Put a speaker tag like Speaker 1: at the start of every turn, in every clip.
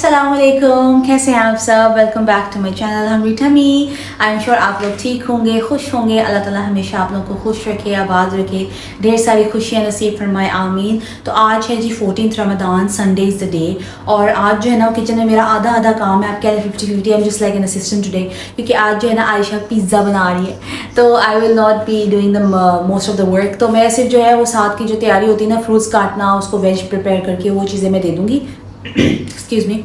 Speaker 1: अस्सलामुअलैकुम, कैसे हैं आप सब। Welcome back to my channel Hungry Tummy. I am sure आप लोग ठीक होंगे, खुश होंगे। अल्लाह ताला हमेशा आप लोगों को खुश रखे, आबाद रखे, ढेर सारी खुशियाँ नसीब फरमाए, आमीन। तो आज है जी 14 Ramadan, Sunday is the day. और आज जो है ना किचन में मेरा आधा आधा काम है। आप कह रहे 50-50, I am just like an assistant today, क्योंकि आज जो है ना आयशा पिज़्ज़ा बना रही है, तो I will not be doing the most of the work. तो मैं सिर्फ जो है वो साथ की जो तैयारी होती है ना, फ्रूट्स काटना, उसको वेज प्रिपेयर करके वो चीज़ें मैं दे दूँगी। Excuse me.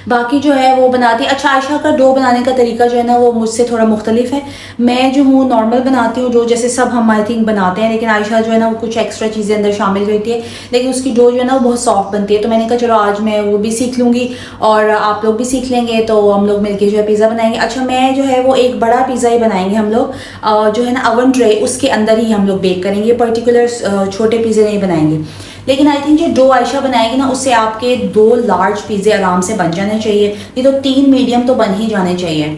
Speaker 1: बाकी जो है वो बनाती है। अच्छा, आयशा का डो बनाने का तरीका जो है ना वो मुझसे थोड़ा मुख्तलिफ है। मैं जो हूँ नॉर्मल बनाती हूँ, जो जैसे सब हम आई थिंक बनाते हैं, लेकिन आयशा जो है ना वो कुछ एक्स्ट्रा चीज़ें अंदर शामिल करती है, लेकिन उसकी डो जो है ना वो बहुत सॉफ्ट बनती है। तो मैंने कहा चलो आज मैं वो भी सीख लूँगी और आप लोग भी सीख लेंगे, तो हम लोग मिलके जो है पिज़्ज़ा बनाएंगे। अच्छा, मैं जो है वो एक बड़ा पिज़्ज़ा ही बनाएंगे हम लोग, जो है ना ओवन ट्रे, उसके अंदर ही हम लोग बेक करेंगे। पर्टिकुलर छोटे पिज़्ज़े नहीं बनाएंगे। लेकिन आई थिंक जो डो आयशा बनाएगी ना, उससे आपके 2 लार्ज पिज़्ज़े आराम से बन जाने चाहिए, नहीं तो 3 मीडियम तो बन ही जाने चाहिए।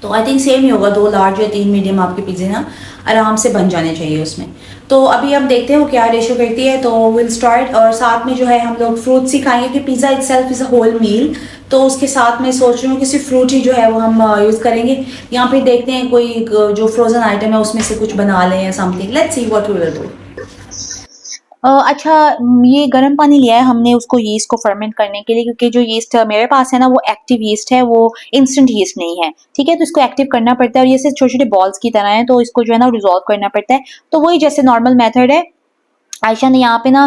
Speaker 1: तो आई थिंक सेम ही होगा, 2 लार्ज या 3 मीडियम आपके पिज़्ज़े ना आराम से बन जाने चाहिए उसमें। तो अभी हम देखते हैं वो क्या रेशो करती है, तो विल स्टार्ट। और साथ में जो है हम लोग फ्रूट्स ही खाएंगे, कि pizza itself is a whole meal, तो उसके साथ में सोच रही हूँ कि सिर्फ फ्रूट ही जो है वो हम यूज़ करेंगे। यहाँ पे देखते हैं कोई जो फ्रोज़न आइटम है उसमें से कुछ बना लें या something. Let's see what we will do. अच्छा, ये गर्म पानी लिया है हमने उसको यीस्ट को फर्मेंट करने के लिए, क्योंकि जो यीस्ट मेरे पास है ना वो एक्टिव यीस्ट है, वो इंस्टेंट यीस्ट नहीं है। ठीक है, तो इसको एक्टिव करना पड़ता है, और ये सिर्फ छोटे छोटे बॉल्स की तरह है, तो इसको जो है ना रिजॉल्व करना पड़ता है। तो वही जैसे नॉर्मल मेथड है। आयशा ने यहाँ पे ना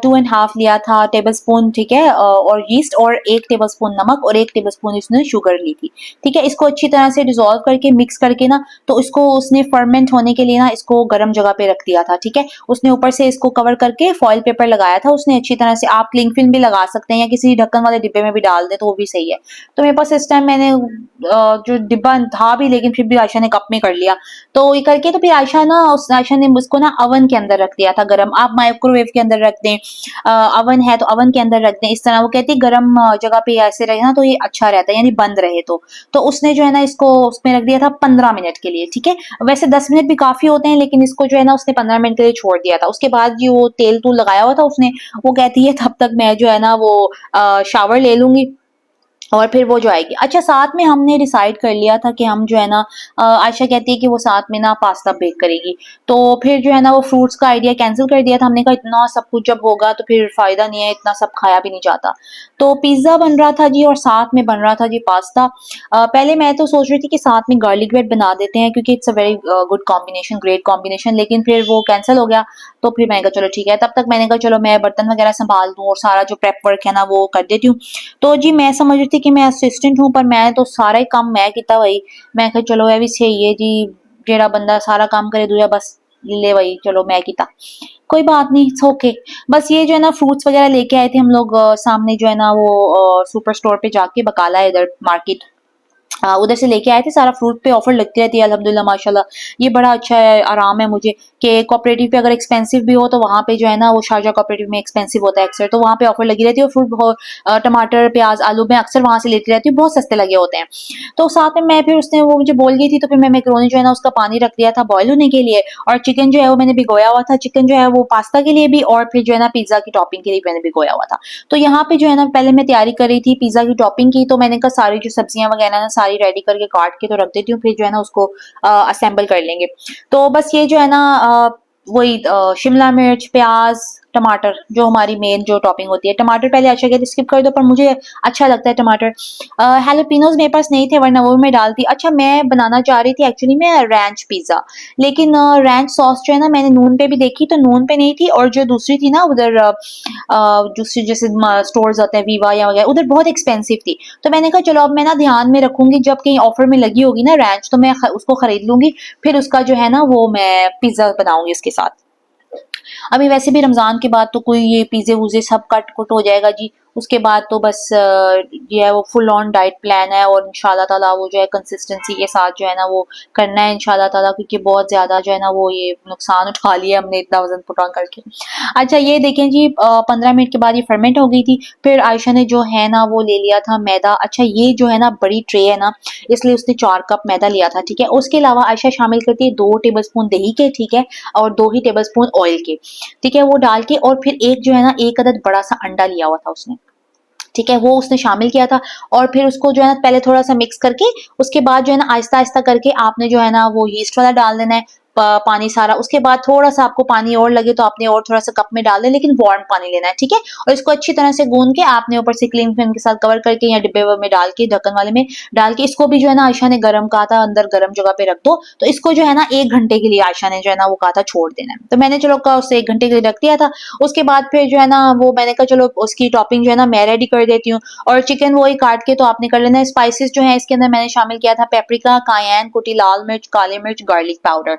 Speaker 1: 2.5 लिया था टेबल स्पून, ठीक है, और यीस्ट, और 1 टेबल स्पून नमक, और 1 टेबल स्पून इसने शुगर ली थी। ठीक है, इसको अच्छी तरह से डिसॉल्व करके मिक्स करके ना, तो इसको उसने फर्मेंट होने के लिए ना इसको गर्म जगह पे रख दिया था। ठीक है, उसने ऊपर से इसको कवर करके फॉइल पेपर लगाया था उसने अच्छी तरह से। आप क्लिंग फिल्म भी लगा सकते हैं, या किसी ढक्कन वाले डिब्बे में भी डाल दे तो वो भी सही है। तो मेरे पास इस टाइम मैंने जो डिब्बा था भी, लेकिन फिर भी आयशा ने कप में कर लिया। तो ये करके तो फिर आयशा ने उसको ना अवन के अंदर रख दिया था गरम। आप माइक्रोवेव के अंदर रख दें, अवन है तो अवन के अंदर रख दें। इस तरह वो कहती है गरम जगह पे ऐसे रहे ना तो ये अच्छा रहता है, यानी बंद रहे। तो उसने जो है ना इसको उसमें रख दिया था 15 मिनट के लिए। ठीक है, वैसे 10 मिनट भी काफी होते हैं, लेकिन इसको जो है ना उसने 15 मिनट के लिए छोड़ दिया था। उसके बाद जो वो तेल तूल लगाया हुआ था उसने, वो कहती है तब तक मैं जो है ना वो शावर ले लूंगी और फिर वो जो आएगी। अच्छा, साथ में हमने डिसाइड कर लिया था कि हम जो है ना आयशा कहती है कि वो साथ में ना पास्ता बेक करेगी, तो फिर जो है ना वो फ्रूट्स का आइडिया कैंसिल कर दिया था। हमने कहा इतना सब कुछ जब होगा तो फिर फायदा नहीं है, इतना सब खाया भी नहीं जाता। तो पिज्ज़ा बन रहा था जी, और साथ में बन रहा था जी पास्ता। पहले मैं तो सोच रही थी कि साथ में गार्लिक ब्रेड बना देते हैं, क्योंकि it's a very good combination, great combination, लेकिन फिर वो कैंसिल हो गया। तो फिर मैंने कहा चलो ठीक है। तब तक मैंने कहा चलो मैं बर्तन वगैरह संभाल दूँ और सारा जो प्रेप वर्क है ना वो कर देती हूँ। तो जी मैं समझ रही थी कि मैं असिस्टेंट हूँ, पर मैं तो सारा ही काम मैं किया वही। मैं कहा चलो ये भी सही है जी, जेड़ा बंदा सारा काम करे दूजा बस ले, वही चलो मैं किया। कोई बात नहीं, इट्स ओके। बस ये जो है ना फ्रूट्स वगैरह लेके आए थे हम लोग, सामने जो है ना वो सुपर स्टोर पे जाके, बकाला है इधर मार्केट, उधर से लेके आए थे। सारा फ्रूट पे ऑफर लगती रहती है अल्हम्दुलिल्लाह माशाल्लाह। ये बड़ा अच्छा है, आराम है मुझे कि कोऑपरेटिव पे अगर एक्सपेंसिव भी हो तो वहाँ पे जो है ना वो शारजा कोऑपरेटिव में एक्सपेंसिव होता है अक्सर, तो वहाँ पे ऑफर लगी रहती है। और फ्रूट टमाटर प्याज आलू मैं अक्सर वहाँ से लेती रहती हूँ, बहुत सस्ते लगे होते हैं। तो साथ में मैं फिर उसने वो मुझे बोल गई थी, तो फिर मैं मैकरोनी जो है ना उसका पानी रख दिया था बॉयल होने के लिए, और चिकन जो है वो मैंने भिगोया हुआ था। चिकन जो है वो पास्ता के लिए भी, और फिर जो है ना पिज्जा की टॉपिंग के लिए मैंने भिगोया हुआ था। तो यहाँ पे जो है ना पहले मैं तैयारी कर रही थी पिज्जा की टॉपिंग की, तो मैंने कहा सारी जो सब्जियां वगैरह ना सारी रेडी करके काट के तो रख देती हूँ, फिर जो है ना उसको असेंबल कर लेंगे। तो बस ये जो है ना वही शिमला मिर्च प्याज टमाटर, जो हमारी मेन जो टॉपिंग होती है। टमाटर पहले अच्छा कहते स्किप कर दो, पर मुझे अच्छा लगता है टमाटर। हैलोपिनोज मेरे पास नहीं थे, वरना वो मैं डालती। अच्छा, मैं बनाना चाह रही थी एक्चुअली में रैंच पिज्जा, लेकिन रैंच सॉस जो है ना मैंने नून पे भी देखी तो नून पे नहीं थी, और जो दूसरी थी ना उधर दूसरी जैसे स्टोर्स होते हैं वीवा या वगैरह, उधर बहुत एक्सपेंसिव थी। तो मैंने कहा चलो अब मैं ना ध्यान में रखूंगी, जब कहीं ऑफर में लगी होगी ना रैंच तो मैं उसको खरीद लूंगी, फिर उसका जो है ना वो मैं पिज्जा बनाऊंगी इसके साथ। अभी वैसे भी रमजान के बाद तो कोई ये पिज़्ज़े वुज़े सब कट कुट हो जाएगा जी। उसके बाद तो बस ये है वो फुल ऑन डाइट प्लान है, और इंशाल्लाह ताला वो जो है कंसिस्टेंसी के साथ जो है ना वो करना है इंशाल्लाह ताला, क्योंकि बहुत ज़्यादा जो है ना वो ये नुकसान उठा लिया हमने इतना वज़न पुट ऑन करके। अच्छा, ये देखें जी 15 मिनट के बाद ये फर्मेंट हो गई थी। फिर आयशा ने जो है ना वो ले लिया था मैदा। अच्छा, ये जो है ना बड़ी ट्रे है ना, इसलिए उसने 4 कप मैदा लिया था। ठीक है, उसके अलावा आयशा शामिल करती है 2 टेबल स्पून दही के, ठीक है, और 2 ही टेबल स्पून ऑयल के। ठीक है, वो डाल के, और फिर एक जो है ना एक अदद बड़ा सा अंडा लिया हुआ था उसने। ठीक है, वो उसने शामिल किया था। और फिर उसको जो है ना पहले थोड़ा सा मिक्स करके उसके बाद जो है ना आहिस्ता आहिस्ता करके आपने जो है ना वो यीस्ट वाला डाल देना है पानी सारा। उसके बाद थोड़ा सा आपको पानी और लगे तो आपने और थोड़ा सा कप में डाल दें, लेकिन वार्म पानी लेना है, ठीक है। और इसको अच्छी तरह से गूंद के आपने ऊपर से क्लिंग फिल्म के साथ कवर करके या डिब्बे में डाल के ढक्कन वाले में डाल के इसको भी जो है ना आयशा ने गर्म कहा था अंदर गर्म जगह पे रख दो। तो इसको जो है ना 1 घंटे के लिए आयशा ने जो है ना वो कहा था छोड़ देना है। तो मैंने चलो कहा उससे 1 घंटे के लिए रख दिया था। उसके बाद फिर जो है ना वो मैंने कहा चलो उसकी टॉपिंग जो है ना मैं रेडी कर देती हूँ। और चिकन वही काट के तो आपने कर लेना है। स्पाइसेस जो है इसके अंदर मैंने शामिल किया था पेपरिका, कायन, कुटी लाल मिर्च, काली मिर्च, गार्लिक पाउडर।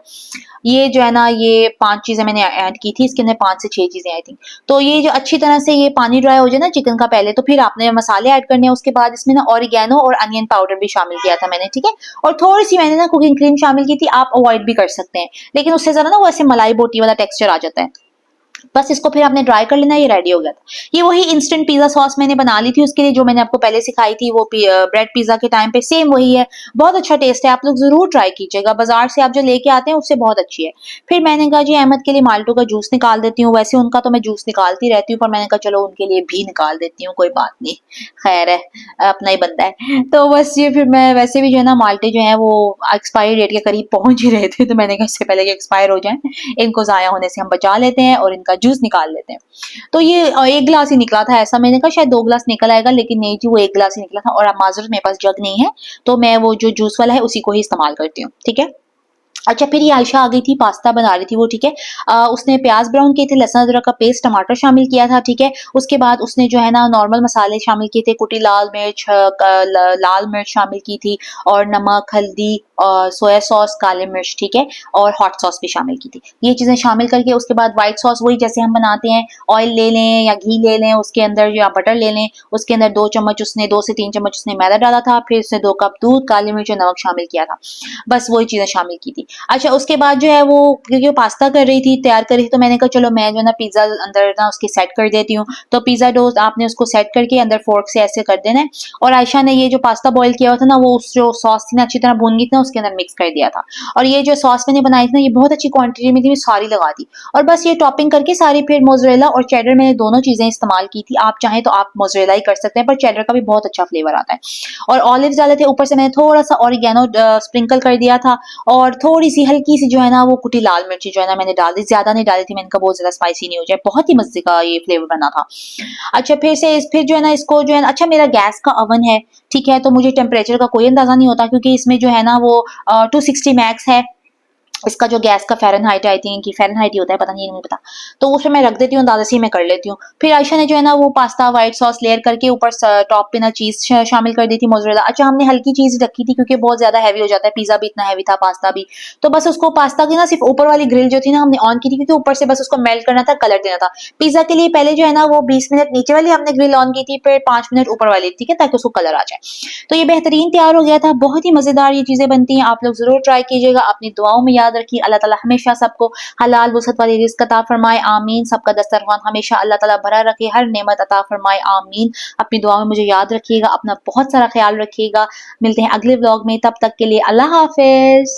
Speaker 1: ये जो है ना ये 5 चीजें मैंने ऐड की थी। इसके अंदर 5 से 6 चीजें आई थी। तो ये जो अच्छी तरह से ये पानी ड्राई हो जाए ना चिकन का पहले, तो फिर आपने मसाले ऐड करने हैं। उसके बाद इसमें ना ऑरिगेनो और अनियन पाउडर भी शामिल किया था मैंने, ठीक है। और थोड़ी सी मैंने ना कुकिंग क्रीम शामिल की थी, आप अवॉइड भी कर सकते हैं, लेकिन उससे जरा ना वो ऐसे मलाई बोटी वाला टेक्सचर आ जाता है। बस इसको फिर आपने ड्राई कर लेना, ये रेडी हो गया था। ये वही इंस्टेंट पिज्जा सॉस मैंने बना ली थी उसके लिए, जो मैंने आपको पहले सिखाई थी वो ब्रेड पिज्जा के टाइम पे, सेम वही है। बहुत अच्छा टेस्ट है, आप लोग जरूर ट्राई कीजिएगा। बाजार से आप जो लेके आते हैं उससे बहुत अच्छी है। फिर मैंने कहा जी अहमद के लिए माल्टो का जूस निकाल देती हूँ। वैसे उनका तो मैं जूस निकालती रहती हूँ, पर मैंने कहा चलो उनके लिए भी निकाल देती हूँ, कोई बात नहीं, खैर है, अपना ही बंदा है। तो बस ये फिर मैं वैसे भी जो है ना माल्टे जो है वो एक्सपायरी डेट के करीब पहुंच ही रहे थे, तो मैंने कहा इससे पहले कि एक्सपायर हो जाए इनको जाया होने से हम बचा लेते हैं और इनका जूस निकाल लेते हैं। तो ये 1 गिलास ही निकला था ऐसा, मैंने कहा शायद 2 गिलास निकल आएगा, लेकिन नहीं जी वो 1 गिलास ही निकला था। और अब माजरत मेरे पास जग नहीं है, तो मैं वो जो जूस वाला है उसी को ही इस्तेमाल करती हूँ, ठीक है। अच्छा फिर ये आयशा आ गई थी, पास्ता बना रही थी वो, ठीक है। उसने प्याज ब्राउन किए थे, लहसुन अदरक का पेस्ट, टमाटर शामिल किया था, ठीक है। उसके बाद उसने जो है ना नॉर्मल मसाले शामिल किए थे, कुटी लाल मिर्च, लाल मिर्च शामिल की थी, और नमक, हल्दी, सोया सॉस, काले मिर्च, ठीक है। और हॉट सॉस भी शामिल की थी। ये चीजें शामिल करके उसके बाद व्हाइट सॉस वही जैसे हम बनाते हैं, ऑयल ले लें या घी ले लें, उसके अंदर या बटर ले लें, उसके अंदर 2 चम्मच उसने 2 से 3 चम्मच उसने मैदा डाला था, फिर उसने 2 कप दूध, काली मिर्च और नमक शामिल किया था। बस वही चीजें शामिल की थी। अच्छा उसके बाद जो है वो क्योंकि वो पास्ता कर रही थी, तैयार कर रही थी, तो मैंने कहा चलो मैं जो है ना पिज्जा अंदर ना उसके सेट कर देती हूँ। तो पिज्जा डो आपने उसको सेट करके अंदर फोर्क से ऐसे कर देना है। और आयशा ने ये जो पास्ता बॉईल किया हुआ था ना वो उस जो सॉस थी ना अच्छी तरह भून गई थी ना उसके अंदर मिक्स कर दिया था। और ये जो सॉस मैंने बनाई थी ना ये बहुत अच्छी क्वांटिटी में थी, मैं सारी लगा दी। और बस ये टॉपिंग करके सारी, फिर मोज़रेला और चेडर मैंने दोनों चीजें इस्तेमाल की थी। आप चाहें तो आप मोज़रेला ही कर सकते हैं, पर चेडर का भी बहुत अच्छा फ्लेवर आता है। और ऑलिव्स डाले थे ऊपर से, मैंने थोड़ा सा ऑरिगेनो स्प्रिंकल कर दिया था। और थोड़ी सी हल्की सी जो है ना वो कुटी लाल मिर्ची जो है ना मैंने डाल दी, ज्यादा नहीं डाली थी, मैंने कहा बहुत ज्यादा स्पाइसी नहीं हो जाए। बहुत ही मजे का ये फ्लेवर बना था। अच्छा फिर जो है ना इसको जो है ना, अच्छा मेरा गैस का ओवन है, ठीक है, तो मुझे टेम्परेचर का कोई अंदाजा नहीं होता, क्योंकि इसमें जो है ना वो 260 मैक्स है। इसका जो गैस का फ़ारेनहाइट आई थिंक कि फ़ारेनहाइट ही होता है, पता नहीं, नहीं पता। तो उसमें मैं रख देती हूँ, अंदाज़े से ही मैं कर लेती हूँ। फिर आयशा ने जो है ना वो पास्ता व्हाइट सॉस लेयर करके ऊपर टॉप पे ना चीज़ शामिल कर दी थी, मोज़रेला। अच्छा हमने हल्की चीज़ रखी थी क्योंकि बहुत ज़्यादा हैवी हो जाता है, पिज़्ज़ा भी इतना हैवी था, पास्ता भी। तो बस उसको पास्ता की ना सिर्फ ऊपर वाली ग्रिल जो थी ना हमने ऑन की थी, क्योंकि ऊपर से बस उसको मेल्ट करना था, कलर देना था। पिज़्ज़ा के लिए पहले जो है ना वो 20 मिनट नीचे वाली हमने ग्रिल ऑन की थी, फिर 5 मिनट ऊपर वाली, ठीक है, ताकि उसको कलर आ जाए। तो ये बेहतरीन तैयार हो गया था, बहुत ही मज़ेदार ये चीज़ें बनती हैं, आप लोग ज़रूर ट्राई कीजिएगा। अपनी दुआओं में याद रखिए, अल्लाह ताला हमेशा सबको हलाल वुसअत वाली रिज़्क अता फरमाए, आमीन। सबका दस्तरखान हमेशा अल्लाह ताला भरा रखे, हर नेमत अता फरमाए, आमीन। अपनी दुआओं में मुझे याद रखिएगा, अपना बहुत सारा ख्याल रखिएगा। मिलते हैं अगले व्लॉग में, तब तक के लिए अल्लाह हाफ़िज़।